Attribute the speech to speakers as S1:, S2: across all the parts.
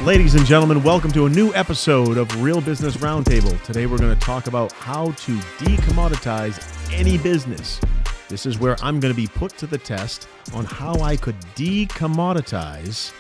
S1: Ladies and gentlemen, welcome to a new episode of Real Business Roundtable. Today we're going to talk about how to decommoditize any business. This is where I'm going to be put to the test on how I could decommoditize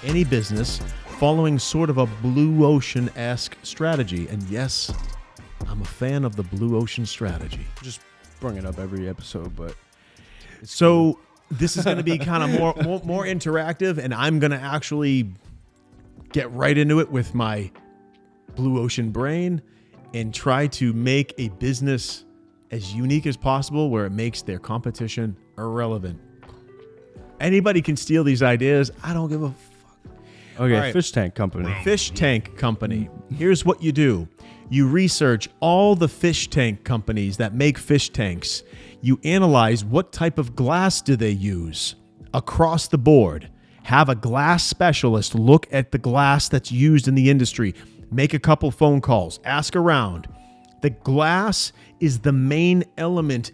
S1: any business following sort of a blue ocean-esque strategy. And yes, I'm a fan of the blue ocean strategy.
S2: Just bring it up every episode, but...
S1: So this is going to be kind of more interactive, and I'm going to actually get right into it with my blue ocean brain and try to make a business as unique as possible where it makes their competition irrelevant. Anybody can steal these ideas. I don't give a fuck.
S2: Okay,
S1: All right.
S2: Fish tank company.
S1: Fish tank company. Here's what you do. You research all the fish tank companies that make fish tanks. You analyze what type of glass do they use across the board. Have a glass specialist look at the glass that's used in the industry. Make a couple phone calls. Ask around. The glass is the main element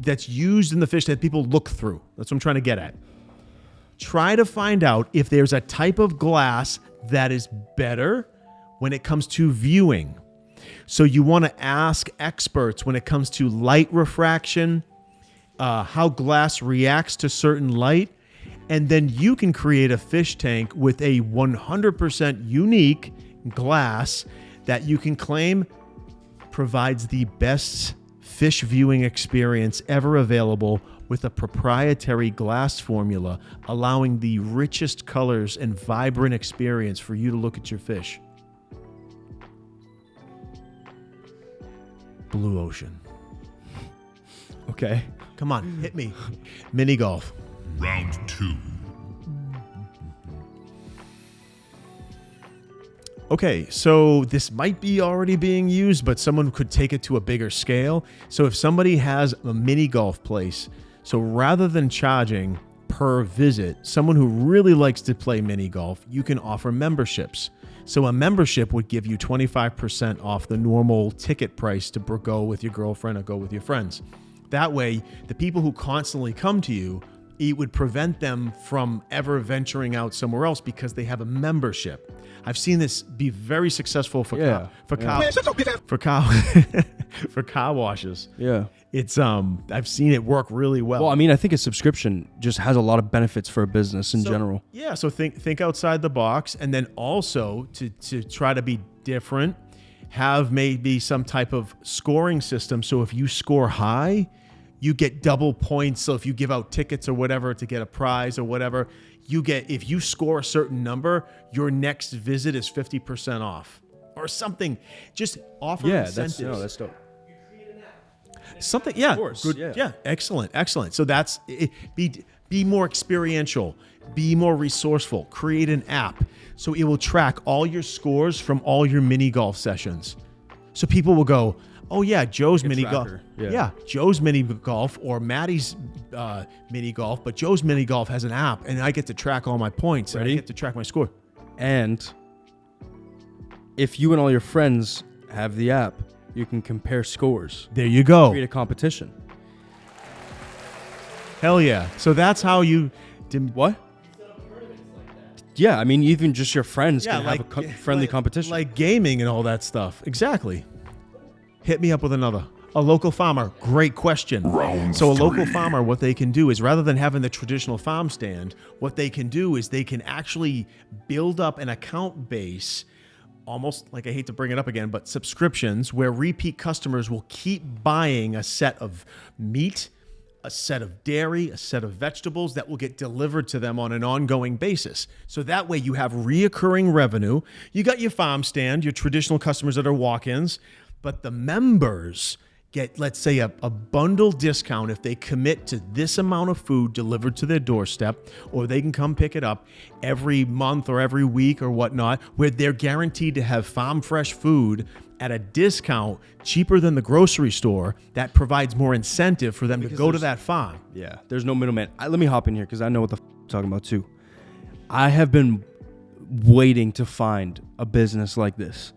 S1: that's used in the fish that people look through. That's what I'm trying to get at. Try to find out if there's a type of glass that is better when it comes to viewing. So you want to ask experts when it comes to light refraction, how glass reacts to certain light, and then you can create a fish tank with a 100% unique glass that you can claim provides the best fish viewing experience ever available with a proprietary glass formula, allowing the richest colors and vibrant experience for you to look at your fish. Blue ocean.
S2: Okay.
S1: Come on, hit me. Mini golf.
S3: Round 2.
S1: Okay, so this might be already being used, but someone could take it to a bigger scale. So if somebody has a mini golf place, so rather than charging per visit, someone who really likes to play mini golf, you can offer memberships. So a membership would give you 25% off the normal ticket price to go with your girlfriend or go with your friends. That way, the people who constantly come to you, it would prevent them from ever venturing out somewhere else because they have a membership. I've seen this be very successful for car washes.
S2: Yeah.
S1: It's I've seen it work really well.
S2: Well, I mean, I think a subscription just has a lot of benefits for a business in general.
S1: Yeah, so think outside the box, and then also to try to be different, have maybe some type of scoring system. So if you score high, you get double points. So if you give out tickets or whatever to get a prize or whatever, if you score a certain number, your next visit is 50% off or something. Just offer incentives.
S2: That's dope.
S1: Something, yeah.
S2: Of course,
S1: good,
S2: yeah.
S1: Excellent. So that's it. Be more experiential, be more resourceful, create an app so it will track all your scores from all your mini golf sessions. So people will go, oh yeah, Joe's mini golf. Yeah, Joe's mini golf or Maddie's mini golf, but Joe's mini golf has an app and I get to track all my points.
S2: Ready?
S1: And I get to track my score.
S2: And if you and all your friends have the app, you can compare scores.
S1: There you go.
S2: Create a competition.
S1: Hell yeah. So that's how you did
S2: what? Yeah, I mean, even just your friends can
S1: like,
S2: have a friendly competition.
S1: Like gaming and all that stuff. Exactly. Hit me up with another. A local farmer. Great question. So a local farmer, what they can do is rather than having the traditional farm stand, what they can do is they can actually build up an account base, almost like, I hate to bring it up again, but subscriptions where repeat customers will keep buying a set of meat, a set of dairy, a set of vegetables that will get delivered to them on an ongoing basis. So that way you have reoccurring revenue. You got your farm stand, your traditional customers that are walk-ins, but the members get, let's say, a bundle discount if they commit to this amount of food delivered to their doorstep, or they can come pick it up every month or every week or whatnot, where they're guaranteed to have farm fresh food at a discount cheaper than the grocery store. That provides more incentive for them to go to that farm.
S2: Yeah, there's no middleman. Let me hop in here because I know what the I'm talking about too. I have been waiting to find a business like this.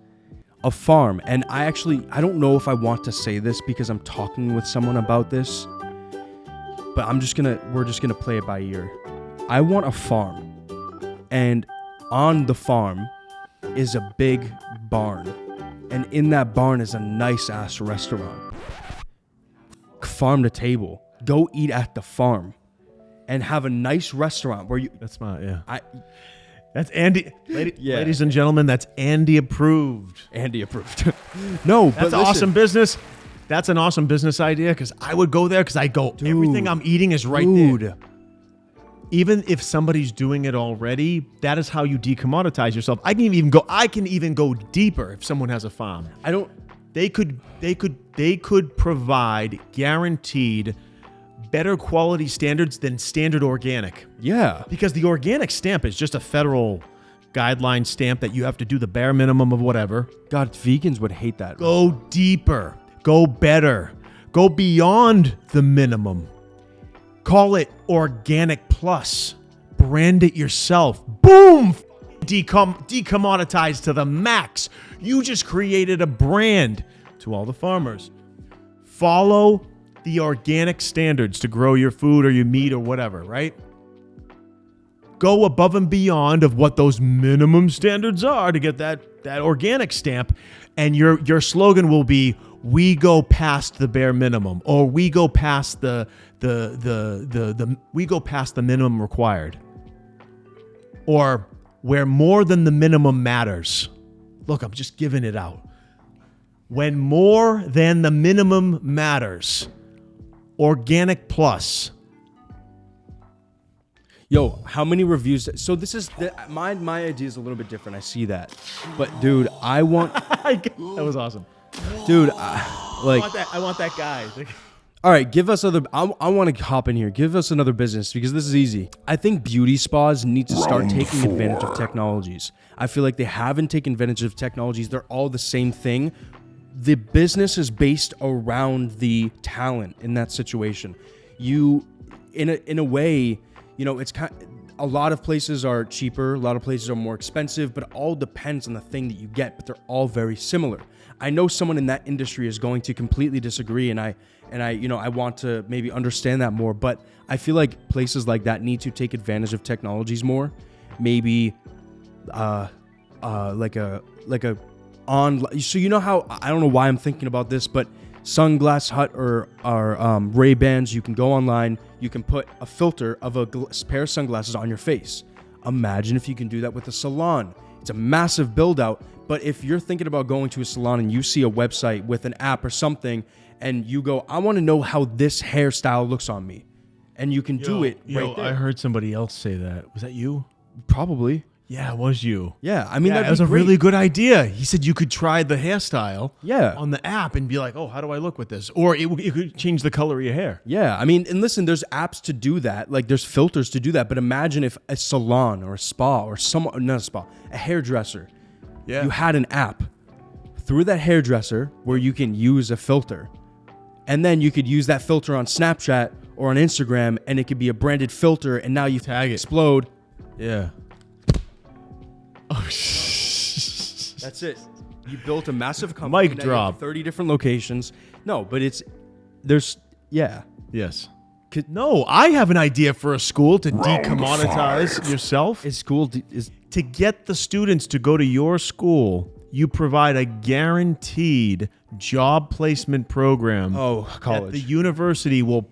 S2: A farm, and I don't know if I want to say this because I'm talking with someone about this, but we're just gonna play it by ear. I want a farm, and on the farm is a big barn. And in that barn is a nice ass restaurant. Farm to table. Go eat at the farm and have a nice restaurant where you.
S1: That's smart, yeah.
S2: That's
S1: Andy. Ladies and gentlemen, that's Andy approved.
S2: Andy approved. No,
S1: that's awesome business. That's an awesome business idea because I would go there because everything I'm eating is right there. Even if somebody's doing it already, that is how you decommoditize yourself. I can even go deeper if someone has a farm. They could provide guaranteed better quality standards than standard organic.
S2: Yeah.
S1: Because the organic stamp is just a federal guideline stamp that you have to do the bare minimum of whatever.
S2: God, vegans would hate that.
S1: Go deeper. Go better. Go beyond the minimum. Call it Organic Plus. Brand it yourself. Boom! Decommoditized to the max. You just created a brand. To all the farmers, follow the organic standards to grow your food or your meat or whatever, right? Go above and beyond of what those minimum standards are to get that organic stamp, and your slogan will be, we go past the bare minimum, or we go past the minimum required, or where more than the minimum matters. Look, I'm just giving it out. When more than the minimum matters, Organic Plus.
S2: Yo, how many reviews? So this is my idea is a little bit different. I see that, but dude, I want.
S1: That was awesome,
S2: dude.
S1: I want that guy.
S2: All right, give us other. I want to hop in here. Give us another business because this is easy. I think beauty spas need to start taking advantage of technologies. I feel like they haven't taken advantage of technologies. They're all the same thing. The business is based around the talent in that situation. You, in a way, you know, it's a lot of places are cheaper, a lot of places are more expensive, but it all depends on the thing that you get, but they're all very similar. I know someone in that industry is going to completely disagree, and I want to maybe understand that more, but I feel like places like that need to take advantage of technologies more. Maybe like a so you know how, I don't know why I'm thinking about this, but Sunglass Hut or Ray-Bans, you can go online, you can put a filter of a pair of sunglasses on your face. Imagine if you can do that with a salon. It's a massive build out, but if you're thinking about going to a salon and you see a website with an app or something and you go, I want to know how this hairstyle looks on me, and you can do it right there.
S1: I heard somebody else say that. Was that you?
S2: Probably.
S1: Yeah, it was you.
S2: Yeah, I mean,
S1: that was a really good idea. He said you could try the hairstyle on the app and be like, oh, how do I look with this? Or it could change the color of your hair.
S2: Yeah, I mean, and listen, there's apps to do that. Like, there's filters to do that. But imagine if a salon or a spa or a hairdresser, you had an app through that hairdresser where you can use a filter. And then you could use that filter on Snapchat or on Instagram, and it could be a branded filter, and now you
S1: tag it.
S2: Explode.
S1: Yeah. Oh,
S2: that's it. You built a massive company.
S1: Mic drop.
S2: 30 different locations. No, but Yes.
S1: No, I have an idea for a school to decommoditize yourself.
S2: Is school
S1: to get the students to go to your school. You provide a guaranteed job placement program.
S2: Oh, college.
S1: That the university will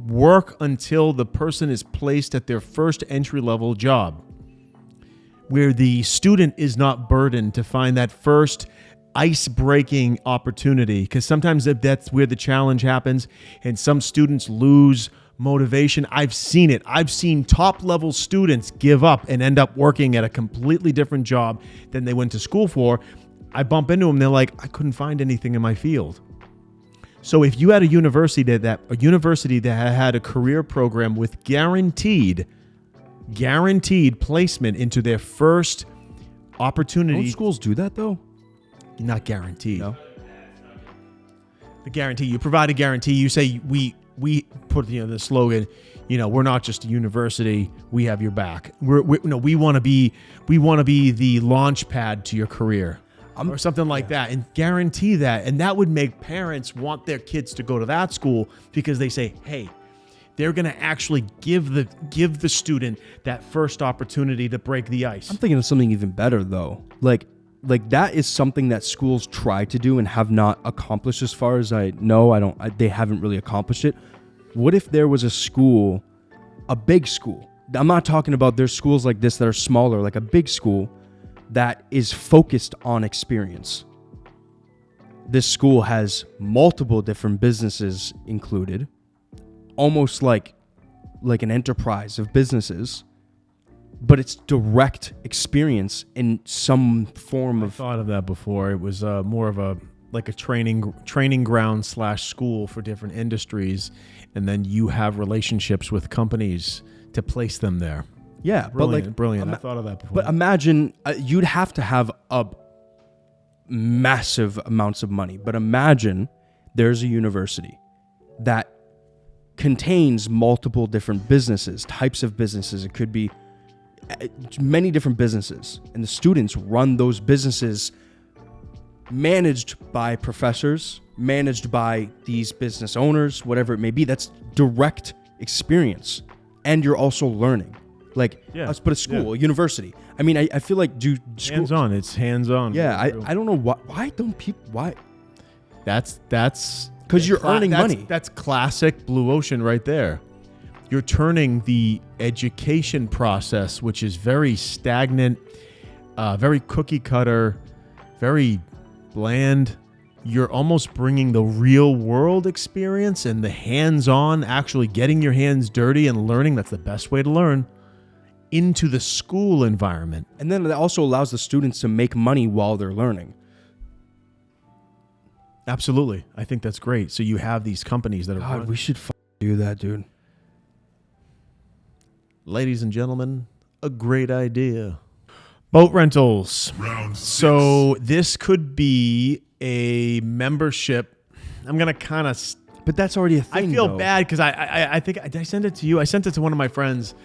S1: work until the person is placed at their first entry-level job, where the student is not burdened to find that first ice-breaking opportunity. Because sometimes that's where the challenge happens, and some students lose motivation. I've seen it. I've seen top-level students give up and end up working at a completely different job than they went to school for. I bump into them, they're like, I couldn't find anything in my field. So if you had a university that had a career program with guaranteed placement into their first opportunity.
S2: Don't schools do that though?
S1: Not guaranteed.
S2: No.
S1: The guarantee, you provide a guarantee. You say we put the slogan, we're not just a university, we have your back. We want to be the launch pad to your career. Or something like that, and guarantee that. And that would make parents want their kids to go to that school because they say, hey, They're going to actually give the student that first opportunity to break the ice.
S2: I'm thinking of something even better though. Like that is something that schools try to do and have not accomplished, as far as I know. They haven't really accomplished it. What if there was a school, a big school? I'm not talking about there's schools like this that are smaller, like a big school that is focused on experience. This school has multiple different businesses included, almost like an enterprise of businesses, but it's direct experience in some form of.
S1: I thought of that before. It was more of a training ground / school for different industries, and then you have relationships with companies to place them there.
S2: Yeah,
S1: Brilliant. I thought of that before.
S2: But imagine you'd have to have a massive amounts of money. But imagine there's a university that contains multiple different businesses, types of businesses. It could be many different businesses, and the students run those businesses, managed by professors, managed by these business owners, whatever it may be. That's direct experience, and you're also learning. Let's put a school, a university. I mean, I feel like
S1: hands-on. It's hands-on.
S2: Yeah, I don't know why don't people why.
S1: That's
S2: because you're earning money.
S1: That's classic blue ocean right there. You're turning the education process, which is very stagnant, very cookie cutter, very bland. You're almost bringing the real world experience and the hands-on, actually getting your hands dirty and learning. That's the best way to learn, into the school environment.
S2: And then it also allows the students to make money while they're learning.
S1: Absolutely. I think that's great. So you have these companies that are...
S2: God, we should do that, dude.
S1: Ladies and gentlemen, a great idea. Boat rentals.
S3: Round 6.
S1: So this could be a membership. I'm going to kind of...
S2: But that's already a thing,
S1: I feel
S2: though.
S1: bad because I think... Did I send it to you? I sent it to one of my friends.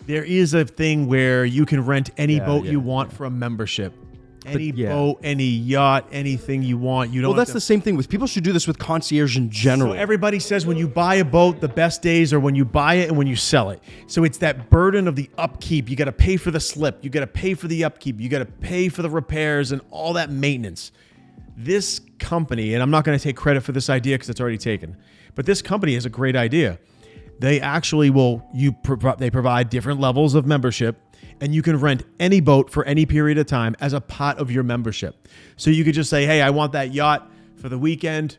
S1: There is a thing where you can rent any boat you want for a membership. Any boat, any yacht, anything you want. You don't.
S2: Well, that's the same thing with people should do this with concierge in general.
S1: So everybody says when you buy a boat, the best days are when you buy it and when you sell it. So it's that burden of the upkeep. You got to pay for the slip. You got to pay for the upkeep. You got to pay for the repairs and all that maintenance. This company, and I'm not going to take credit for this idea because it's already taken, but this company has a great idea. They actually they provide different levels of membership, and you can rent any boat for any period of time as a part of your membership. So you could just say, hey, I want that yacht for the weekend.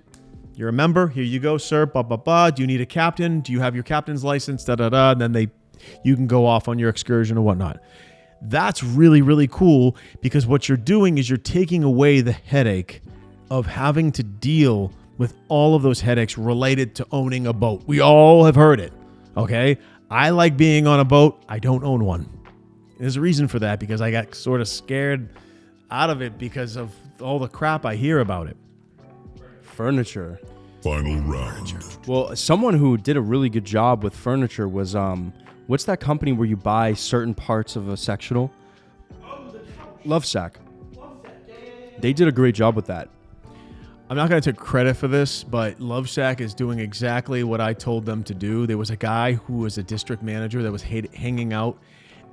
S1: You're a member. Here you go, sir. Blah, blah, blah. Do you need a captain? Do you have your captain's license? Da, da, da. And then you can go off on your excursion or whatnot. That's really, really cool because what you're doing is you're taking away the headache of having to deal with all of those headaches related to owning a boat. We all have heard it, okay? I like being on a boat. I don't own one. There's a reason for that because I got sort of scared out of it because of all the crap I hear about it.
S2: Furniture.
S3: Final round.
S2: Well, someone who did a really good job with furniture was, what's that company where you buy certain parts of a sectional? Lovesac. They did a great job with that.
S1: I'm not going to take credit for this, but Lovesac is doing exactly what I told them to do. There was a guy who was a district manager that was hanging out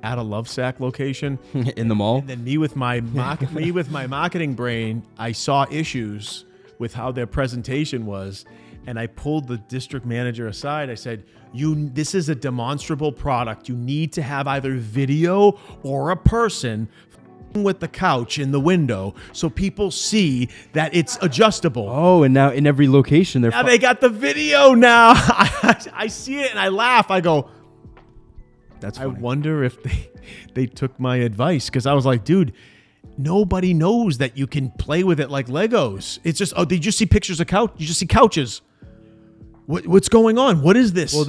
S1: at a Lovesac location
S2: in the mall.
S1: And then me with my marketing brain, I saw issues with how their presentation was, and I pulled the district manager aside. I said, this is a demonstrable product. You need to have either video or a person with the couch in the window so people see that it's adjustable.
S2: Oh, and now in every location
S1: they got the video now. I see it and I laugh. I go,
S2: that's funny.
S1: I wonder if they took my advice, because I was like, dude, nobody knows that you can play with it like Legos. It's just, oh, did you see pictures of couch? You just see couches. What's going on? What is this?
S2: Well,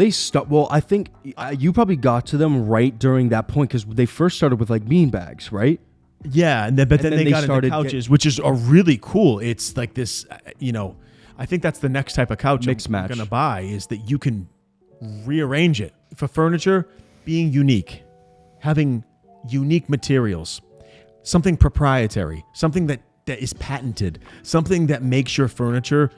S2: Well, I think you probably got to them right during that point because they first started with like bean bags, right?
S1: Yeah, and then they got into couches, which is a really cool. It's like this, I think that's the next type of couch I'm going to buy, is that you can rearrange it. For furniture, being unique, having unique materials, something proprietary, something that is patented, something that makes your furniture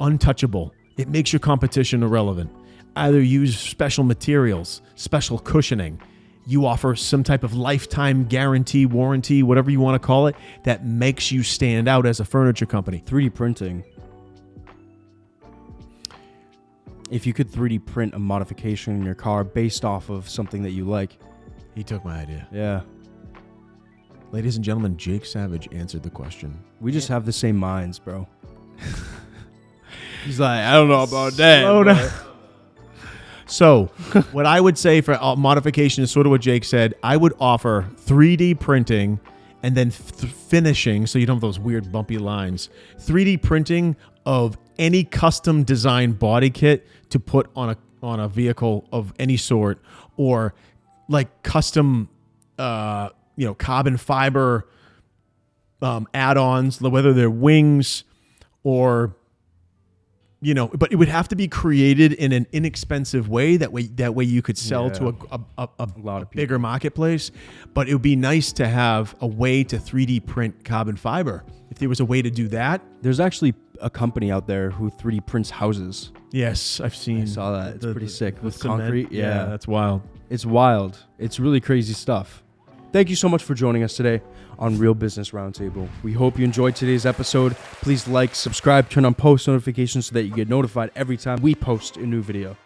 S1: untouchable. It makes your competition irrelevant. either use special materials, special cushioning. You offer some type of lifetime guarantee, warranty, whatever you want to call it, that makes you stand out as a furniture company.
S2: 3D printing. If you could 3D print a modification in your car based off of something that you like.
S1: He took my idea.
S2: Yeah.
S1: Ladies and gentlemen, Jake Savage answered the question.
S2: We just have the same minds, bro. He's like, I don't know about that.
S1: Slow down. So, what I would say for modification is sort of what Jake said. I would offer 3D printing and then finishing, so you don't have those weird bumpy lines. 3D printing of any custom design body kit to put on a vehicle of any sort, or like custom, carbon fiber add-ons, whether they're wings or. But it would have to be created in an inexpensive way. That way you could sell to a lot of bigger marketplace. But it would be nice to have a way to 3D print carbon fiber. If there was a way to do that.
S2: There's actually a company out there who 3D prints houses.
S1: Yes, I saw
S2: that. It's pretty sick. With
S1: cement.
S2: Concrete. Yeah,
S1: that's wild.
S2: It's wild. It's really crazy stuff. Thank you so much for joining us today on Real Business Roundtable. We hope you enjoyed today's episode. Please like, subscribe, turn on post notifications so that you get notified every time we post a new video.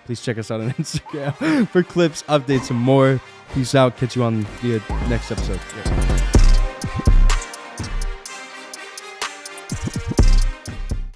S2: Please check us out on Instagram for clips, updates, and more. Peace out. Catch you on the next episode. Yeah.